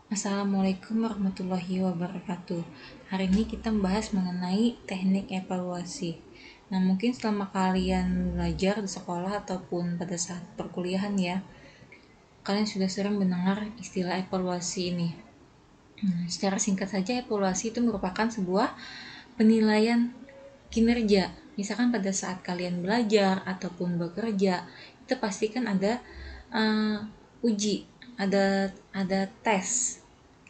Assalamualaikum warahmatullahi wabarakatuh. Hari ini kita membahas mengenai teknik evaluasi. Nah, mungkin selama kalian belajar di sekolah ataupun pada saat perkuliahan ya, kalian sudah sering mendengar istilah evaluasi ini. Secara singkat saja, evaluasi itu merupakan sebuah penilaian kinerja. Misalkan pada saat kalian belajar ataupun bekerja, itu pasti kan ada uji, ada tes.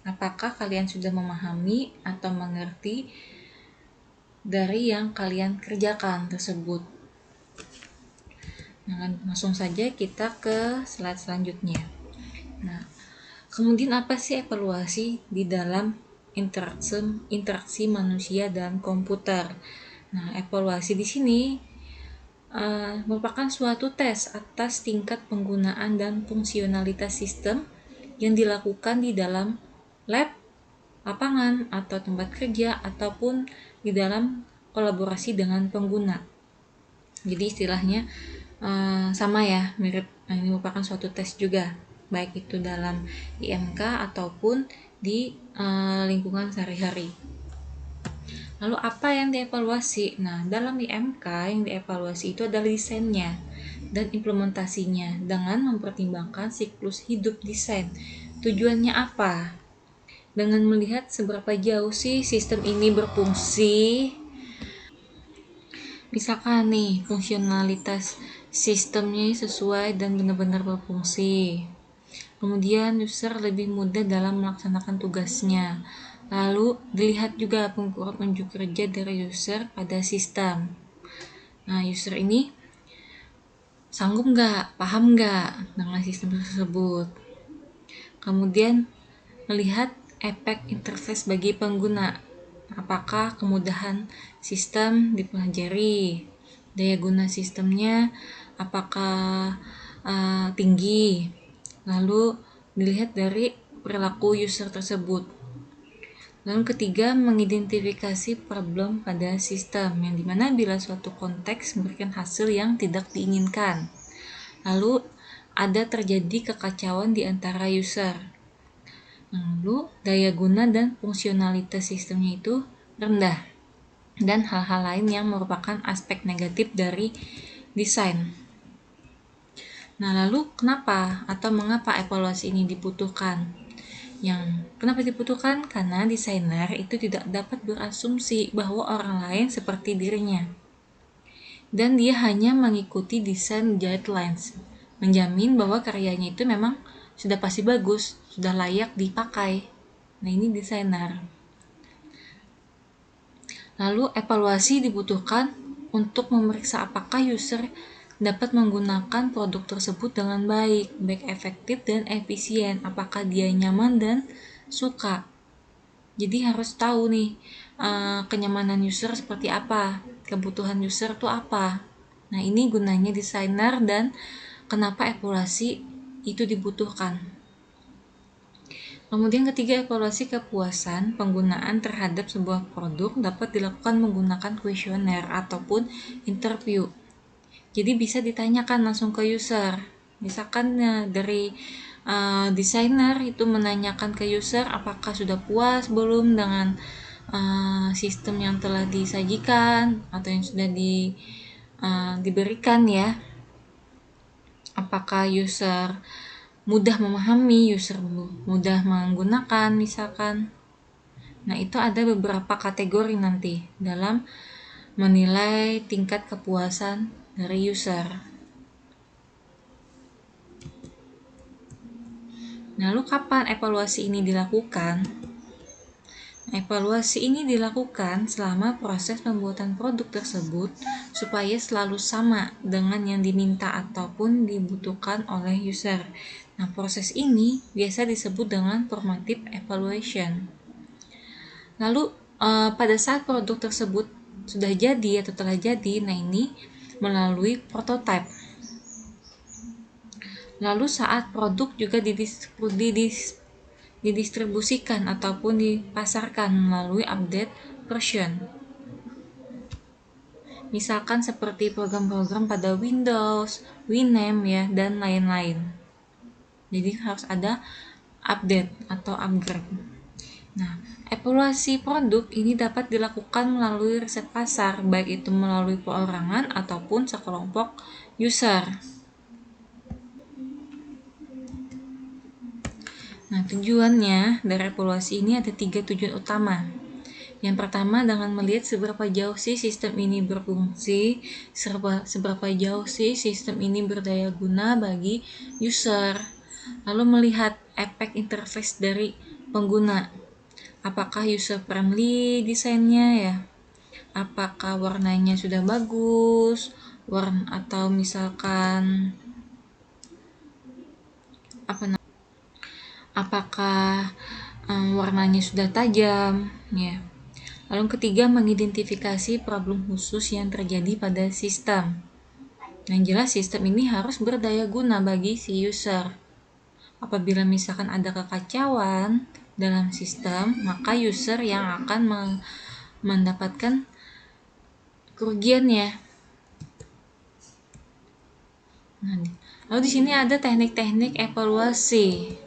Apakah kalian sudah memahami atau mengerti dari yang kalian kerjakan tersebut? Nah, langsung saja kita ke slide selanjutnya. Nah, kemudian apa sih evaluasi di dalam interaksi manusia dan komputer? Nah, evaluasi di sini merupakan suatu tes atas tingkat penggunaan dan fungsionalitas sistem yang dilakukan di dalam lab, lapangan, atau tempat kerja, ataupun di dalam kolaborasi dengan pengguna. Jadi istilahnya sama ya, mirip. Nah, ini merupakan suatu tes juga, baik itu dalam IMK ataupun di lingkungan sehari-hari. Lalu apa yang dievaluasi? Nah, dalam IMK yang dievaluasi itu adalah desainnya dan implementasinya dengan mempertimbangkan siklus hidup desain. Tujuannya apa? Dengan melihat seberapa jauh sih sistem ini berfungsi. Misalkan nih, fungsionalitas sistemnya sesuai dan benar-benar berfungsi. Kemudian user lebih mudah dalam melaksanakan tugasnya. Lalu dilihat juga pengukuran unjuk kerja dari user pada sistem. Nah, user ini sanggup nggak, paham nggak dengan sistem tersebut. Kemudian melihat efek interface bagi pengguna. Apakah kemudahan sistem dipelajari, daya guna sistemnya apakah tinggi, lalu dilihat dari perilaku user tersebut. Lalu ketiga, mengidentifikasi problem pada sistem, yang dimana bila suatu konteks memberikan hasil yang tidak diinginkan. Lalu ada terjadi kekacauan di antara user. Lalu daya guna dan fungsionalitas sistemnya itu rendah. Dan hal-hal lain yang merupakan aspek negatif dari desain. Nah, lalu kenapa atau mengapa evaluasi ini dibutuhkan? Kenapa dibutuhkan? Karena desainer itu tidak dapat berasumsi bahwa orang lain seperti dirinya. Dan dia hanya mengikuti desain guidelines, menjamin bahwa karyanya itu memang sudah pasti bagus, sudah layak dipakai. Nah, ini desainer. Lalu evaluasi dibutuhkan untuk memeriksa apakah user dapat menggunakan produk tersebut dengan baik efektif dan efisien, apakah dia nyaman dan suka. Jadi harus tahu nih kenyamanan user seperti apa, kebutuhan user itu apa. Nah, ini gunanya desainer dan kenapa evaluasi itu dibutuhkan. Kemudian ketiga, evaluasi kepuasan penggunaan terhadap sebuah produk dapat dilakukan menggunakan kuesioner ataupun interview. Jadi bisa ditanyakan langsung ke user. Misalkan dari desainer itu menanyakan ke user apakah sudah puas belum dengan sistem yang telah disajikan atau yang sudah diberikan ya. Apakah user mudah memahami, user mudah menggunakan misalkan. Nah, itu ada beberapa kategori nanti dalam menilai tingkat kepuasan dari user. Lalu kapan evaluasi ini dilakukan? Evaluasi ini dilakukan selama proses pembuatan produk tersebut supaya selalu sama dengan yang diminta ataupun dibutuhkan oleh user. Nah, proses ini biasa disebut dengan formative evaluation. Lalu pada saat produk tersebut sudah jadi atau telah jadi, nah ini melalui prototype. Lalu saat produk juga didistribusikan ataupun dipasarkan melalui update version. Misalkan seperti program-program pada Windows, Winamp ya, dan lain-lain. Jadi harus ada update atau upgrade. Nah, evaluasi produk ini dapat dilakukan melalui riset pasar, baik itu melalui perorangan ataupun sekelompok user. Nah, tujuannya dari evaluasi ini ada 3 tujuan utama. Yang pertama, dengan melihat seberapa jauh sih sistem ini berfungsi, seberapa jauh sih sistem ini berdaya guna bagi user. Lalu melihat efek interface dari pengguna. Apakah user friendly desainnya ya? Apakah warnanya sudah bagus? Atau misalkan apakah warnanya sudah tajam ya. Lalu ketiga, mengidentifikasi problem khusus yang terjadi pada sistem. Yang jelas sistem ini harus berdaya guna bagi si user. Apabila misalkan ada kekacauan dalam sistem, maka user yang akan mendapatkan kerugiannya. Nah, lalu di sini ada teknik-teknik evaluasi.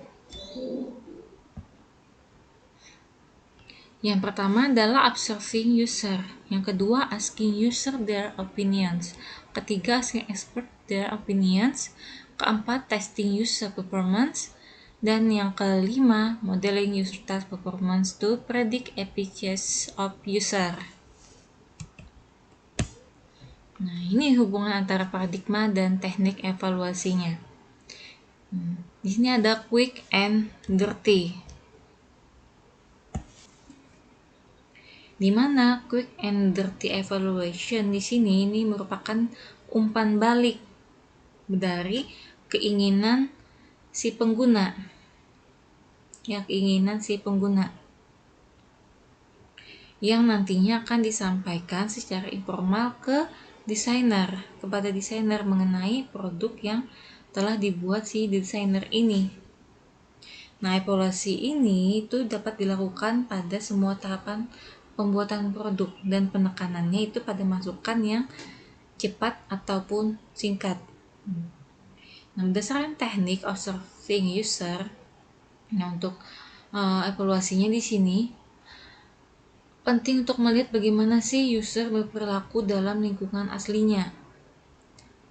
Yang pertama adalah observing user. Yang kedua, asking user their opinions. Ketiga, asking expert their opinions. Keempat, testing user performance. Dan yang kelima, modeling user task performance to predict efficacy of user. Nah, ini hubungan antara paradigma dan teknik evaluasinya. Di sini ada quick and dirty. Di mana quick and dirty evaluation di sini ini merupakan umpan balik dari keinginan si pengguna. Ya, keinginan si pengguna yang nantinya akan disampaikan secara informal kepada desainer mengenai produk yang telah dibuat si desainer ini. Nah, evaluasi ini itu dapat dilakukan pada semua tahapan pembuatan produk dan penekanannya itu pada masukan yang cepat ataupun singkat. Nah, berdasarkan teknik observing user, nah untuk evaluasinya di sini penting untuk melihat bagaimana sih user berperilaku dalam lingkungan aslinya.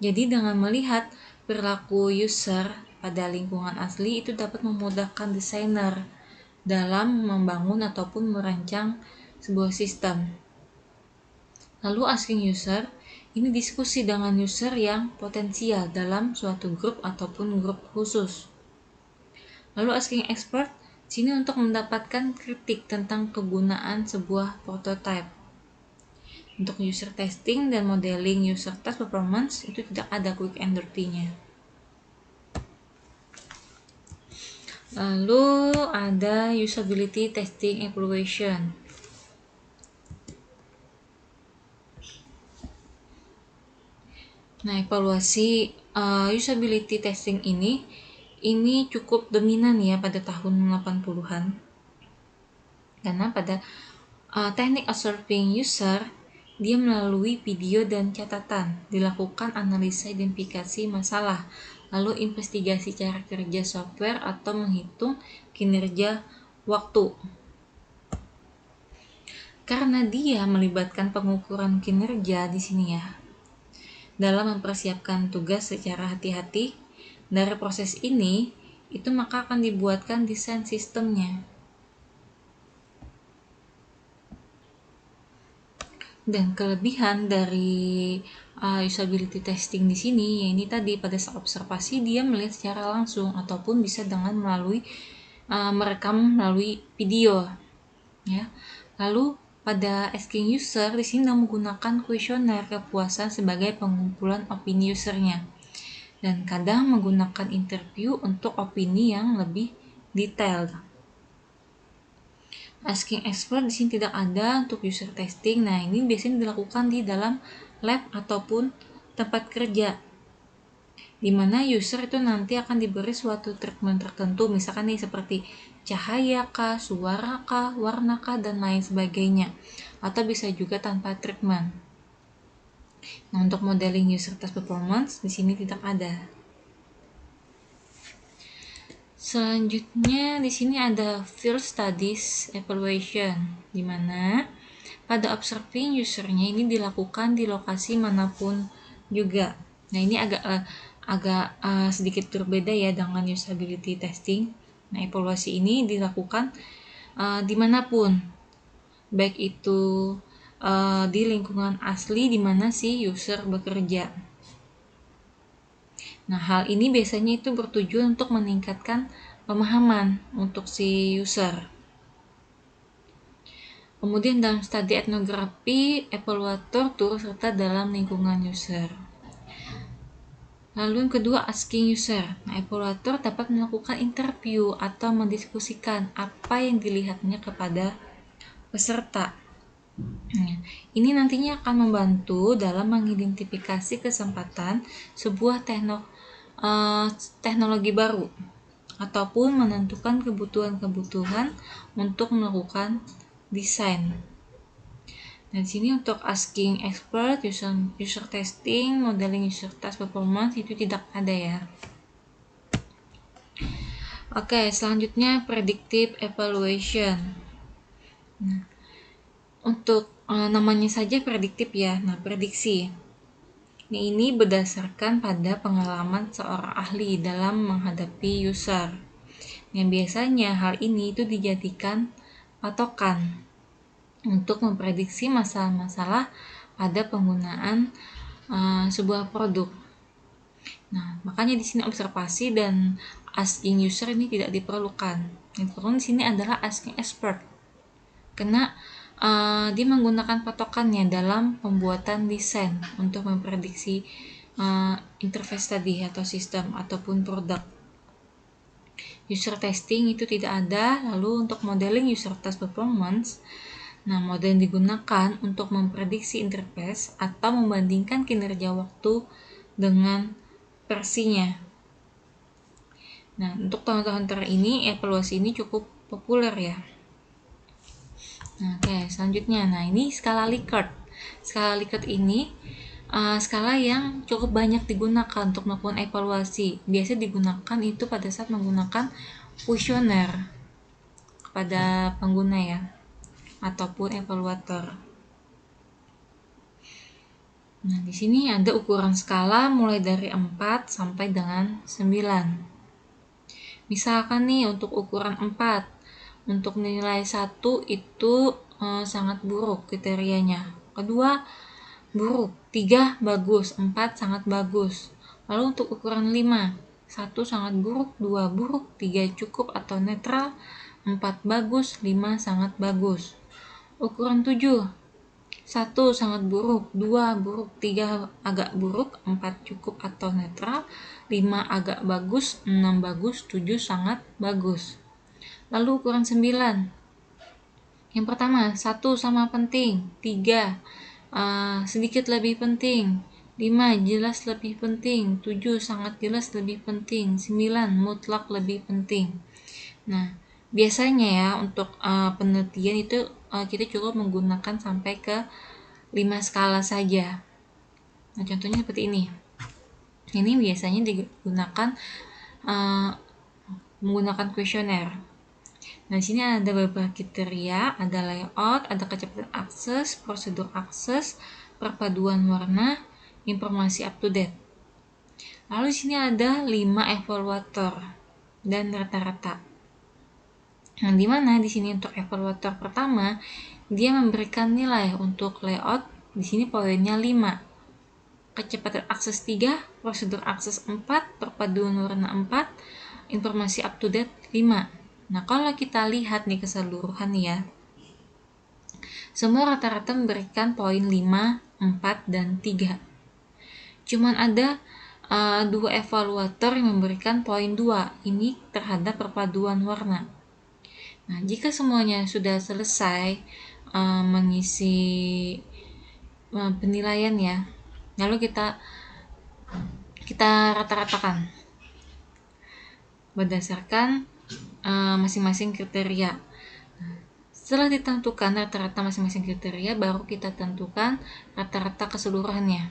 Jadi dengan melihat perilaku user pada lingkungan asli itu dapat memudahkan desainer dalam membangun ataupun merancang sebuah sistem. Lalu asking user, ini diskusi dengan user yang potensial dalam suatu grup ataupun grup khusus. Lalu asking expert, sini untuk mendapatkan kritik tentang kegunaan sebuah prototype. Untuk user testing dan modeling user task performance itu tidak ada quick and dirty-nya. Lalu ada usability testing evaluation. Nah, evaluasi usability testing ini cukup dominan ya pada tahun 80-an. Karena pada teknik observing user, dia melalui video dan catatan, dilakukan analisa identifikasi masalah, lalu investigasi cara kerja software atau menghitung kinerja waktu. Karena dia melibatkan pengukuran kinerja di sini ya, dalam mempersiapkan tugas secara hati-hati. Dari proses ini, itu maka akan dibuatkan desain sistemnya. Dan kelebihan dari usability testing di sini, ya ini tadi pada saat observasi dia melihat secara langsung ataupun bisa dengan merekam melalui video. Ya. Lalu pada asking user di sini menggunakan kuesioner kepuasan sebagai pengumpulan opini usernya. Dan kadang menggunakan interview untuk opini yang lebih detail. Asking expert di sini tidak ada untuk user testing. Nah, ini biasanya dilakukan di dalam lab ataupun tempat kerja, di mana user itu nanti akan diberi suatu treatment tertentu, misalkan nih seperti cahaya kah, suara kah, warna kah, dan lain sebagainya. Atau bisa juga tanpa treatment. Nah, untuk modeling user task performance di sini tidak ada. Selanjutnya di sini ada field studies evaluation, di mana pada observing usernya ini dilakukan di lokasi manapun juga. Nah, ini agak sedikit berbeda ya dengan usability testing. Nah, evaluasi ini dilakukan dimanapun, baik itu di lingkungan asli di mana si user bekerja. Nah, hal ini biasanya itu bertujuan untuk meningkatkan pemahaman untuk si user. Kemudian dalam studi etnografi, evaluator turut serta dalam lingkungan user. Lalu yang kedua, asking user. Nah, evaluator dapat melakukan interview atau mendiskusikan apa yang dilihatnya kepada peserta. Nah, ini nantinya akan membantu dalam mengidentifikasi kesempatan sebuah teknologi baru ataupun menentukan kebutuhan-kebutuhan untuk melakukan desain. Nah, di sini untuk asking expert, user testing, modeling user task performance itu tidak ada ya. Oke, selanjutnya predictive evaluation. Nah, untuk namanya saja prediktif ya. Nah, prediksi. Nah, ini berdasarkan pada pengalaman seorang ahli dalam menghadapi user. Yang biasanya hal ini itu dijadikan patokan untuk memprediksi masalah-masalah pada penggunaan sebuah produk. Nah, makanya di sini observasi dan asking user ini tidak diperlukan. Yang diperlukan di sini adalah asking expert. Karena dia menggunakan patokannya dalam pembuatan desain untuk memprediksi interface tadi atau sistem ataupun produk. User testing itu tidak ada. Lalu untuk modeling user task performance, nah, model yang digunakan untuk memprediksi interface atau membandingkan kinerja waktu dengan versinya. Nah, untuk tahun-tahun terakhir ini evaluasi ini cukup populer ya. Nah, oke, selanjutnya, nah ini skala Likert. Skala Likert ini skala yang cukup banyak digunakan untuk melakukan evaluasi. Biasa digunakan itu pada saat menggunakan kuesioner kepada pengguna ya, ataupun evaluator. Nah, di sini ada ukuran skala mulai dari 4 sampai dengan 9. Misalkan nih untuk ukuran 4, untuk nilai 1 itu sangat buruk kriterianya. Kedua, buruk. 3 bagus, 4 sangat bagus. Lalu untuk ukuran 5, 1 sangat buruk, 2 buruk, 3 cukup atau netral, 4 bagus, 5 sangat bagus. Ukuran 7, 1 sangat buruk, 2 buruk, 3 agak buruk, 4 cukup atau netral, 5 agak bagus, 6 bagus, 7 sangat bagus. Lalu ukuran 9. Yang pertama, 1 sama penting, 3 sedikit lebih penting, 5 jelas lebih penting, 7 sangat jelas lebih penting, 9 mutlak lebih penting. Nah, biasanya ya untuk penelitian itu kita cukup menggunakan sampai ke 5 skala saja. Nah, contohnya seperti ini. Ini biasanya digunakan menggunakan kuesioner. Nah, di sini ada beberapa kriteria, ada layout, ada kecepatan akses, prosedur akses, perpaduan warna, informasi up to date. Lalu di sini ada 5 evaluator dan rata-rata. Nah, di mana di sini untuk evaluator pertama, dia memberikan nilai untuk layout, di sini poinnya 5. Kecepatan akses 3, prosedur akses 4, perpaduan warna 4, informasi up to date 5. Nah, kalau kita lihat nih keseluruhan ya, semua rata-rata memberikan poin 5, 4, dan 3. Cuman ada 2 evaluator yang memberikan poin 2, ini terhadap perpaduan warna. Nah, jika semuanya sudah selesai mengisi penilaian ya, lalu kita rata-ratakan berdasarkan masing-masing kriteria. Setelah ditentukan rata-rata masing-masing kriteria, baru kita tentukan rata-rata keseluruhannya.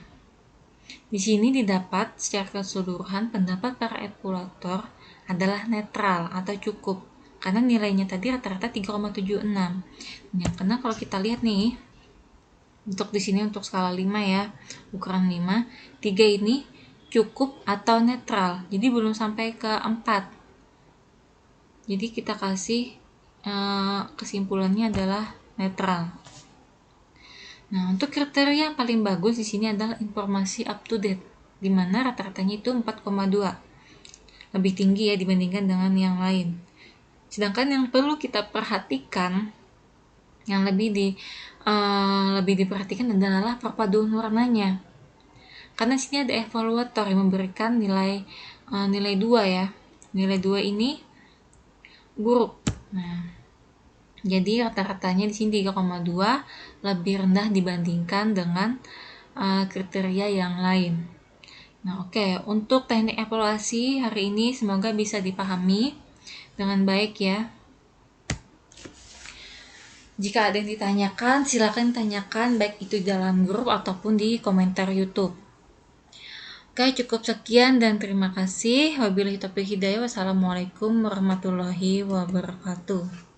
Di sini didapat secara keseluruhan pendapat para evaluator adalah netral atau cukup. Karena nilainya tadi rata-rata 3,76. Nah, karena kalau kita lihat nih, untuk di sini untuk skala 5 ya, ukuran 5, 3 ini cukup atau netral. Jadi belum sampai ke 4. Jadi kita kasih kesimpulannya adalah netral. Nah, untuk kriteria yang paling bagus di sini adalah informasi up to date, di mana rata-ratanya itu 4,2. Lebih tinggi ya dibandingkan dengan yang lain. Sedangkan yang perlu kita perhatikan, yang lebih diperhatikan adalah perpaduan warnanya. Karena di sini ada evaluator yang memberikan nilai 2 ya. Nilai 2 ini buruk. Nah, jadi rata-ratanya di sini 3,2 lebih rendah dibandingkan dengan kriteria yang lain. Nah, oke. Untuk teknik evaluasi hari ini semoga bisa dipahami dengan baik ya. Jika ada yang ditanyakan, silakan tanyakan baik itu dalam grup ataupun di komentar YouTube. Oke, cukup sekian dan terima kasih. Wabillahi taufiq hidayah. Wassalamualaikum warahmatullahi wabarakatuh.